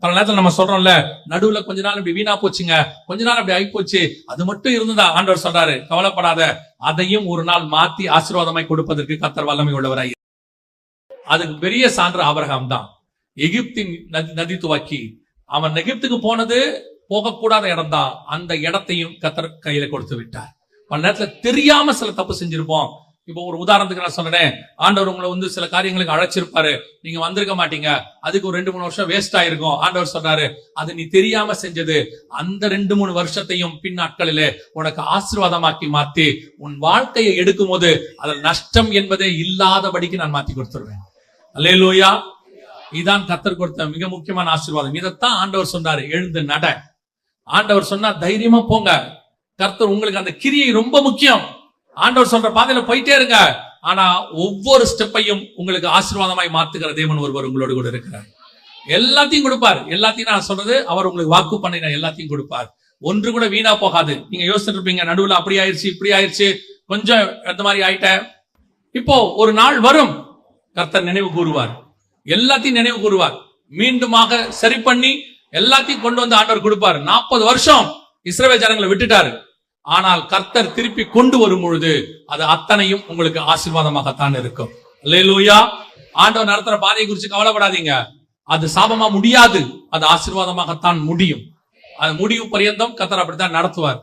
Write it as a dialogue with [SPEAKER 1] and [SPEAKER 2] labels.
[SPEAKER 1] பல நேரத்துல நம்ம சொல்றோம்ல, நடுவுல கொஞ்ச நாள் இப்படி வீணா போச்சுங்க, கொஞ்ச நாள் அப்படி ஆகி போச்சு, அது மட்டும் இருந்ததா? ஆண்டவர் சொல்றாரு, கவலைப்படாத, அதையும் ஒரு நாள் மாத்தி ஆசீர்வாதமாய் கொடுப்பதற்கு கர்த்தர் வல்லமை உள்ளவராய். அதுக்கு பெரிய சான்று ஆபிரகாம் தான். எகிப்தின் நதி துவக்கி அவன் எகிப்துக்கு போனது போகக்கூடாத இடம் தான். அந்த இடத்தையும் கர்த்தர் கையில கொடுத்து விட்டார். பல நேரத்துல தெரியாம சில தப்பு செஞ்சிருப்போம். இப்போ ஒரு உதாரணத்துக்கு நான் சொன்னேன், ஆண்டவர் உங்களை சில காரியங்களுக்கு அழைச்சிருப்பாரு, நீங்க வந்திருக்க மாட்டீங்க, அதுக்கு ஒரு 2-3 வருஷம் வேஸ்ட் ஆயிருக்கும். ஆண்டவர் சொல்றாரு, அது நீ தெரியாம செஞ்சது, அந்த 2-3 வருஷத்தையும் பின் நாட்களிலே உனக்கு ஆசீர்வாதமாக்கி மாத்தி உன் வாழ்க்கையை எடுக்கும் போது அதில் நஷ்டம் என்பதே இல்லாதபடிக்கு நான் மாத்தி கொடுத்துருவேன். அல்லேலூயா. இதான் கர்த்தர் கொடுத்த மிக முக்கியமான ஆசீர்வாதம். இதைத்தான் ஆண்டவர் சொன்னாரு, எழுந்து நட. ஆண்டவர் சொன்னா தைரியமா போங்க. கர்த்தர் உங்களுக்கு அந்த கிரியை ரொம்ப முக்கியம். ஆண்டவர் சொல்ற பாதையில போயிட்டே இருங்க. ஆனா ஒவ்வொரு ஸ்டெப்பையும் உங்களுக்கு ஆசீர்வாதமாய் மாத்துகிற தேவன் ஒருவர் உங்களோடு கூட இருக்கிறார். எல்லாத்தையும் கொடுப்பார். எல்லாத்தையும் நான் சொல்றது, அவர் உங்களுக்கு வாக்கு பண்ணின எல்லாத்தையும் கொடுப்பார். ஒன்று கூட வீணா போகாது. நீங்க யோசிச்சுட்டு இருப்பீங்க, நடுவுல அப்படி ஆயிடுச்சு, இப்படி ஆயிடுச்சு, கொஞ்சம் அந்த மாதிரி ஆயிட்ட. இப்போ ஒரு நாள் வரும், கர்த்தர் நினைவு கூறுவார், எல்லாத்தையும் நினைவு கூறுவார், மீண்டுமாக சரி பண்ணி எல்லாத்தையும் கொண்டு வந்து ஆண்டவர் கொடுப்பார். 40 வருஷம் இஸ்ரவேல் ஜனங்களை விட்டுட்டாரு. ஆனால் கர்த்தர் திருப்பி கொண்டு வரும் பொழுது அது அத்தனையும் உங்களுக்கு ஆசீர்வாதமாகத்தான் இருக்கும். அல்லேலூயா. ஆண்டவர் நடத்துற பாதையை குறித்து கவலைப்படாதீங்க. அது சாபமா முடியாது, அது ஆசீர்வாதமாகத்தான் முடியும். அது முடிவு பரியந்தம் கர்த்தர் அப்படித்தான் நடத்துவார்.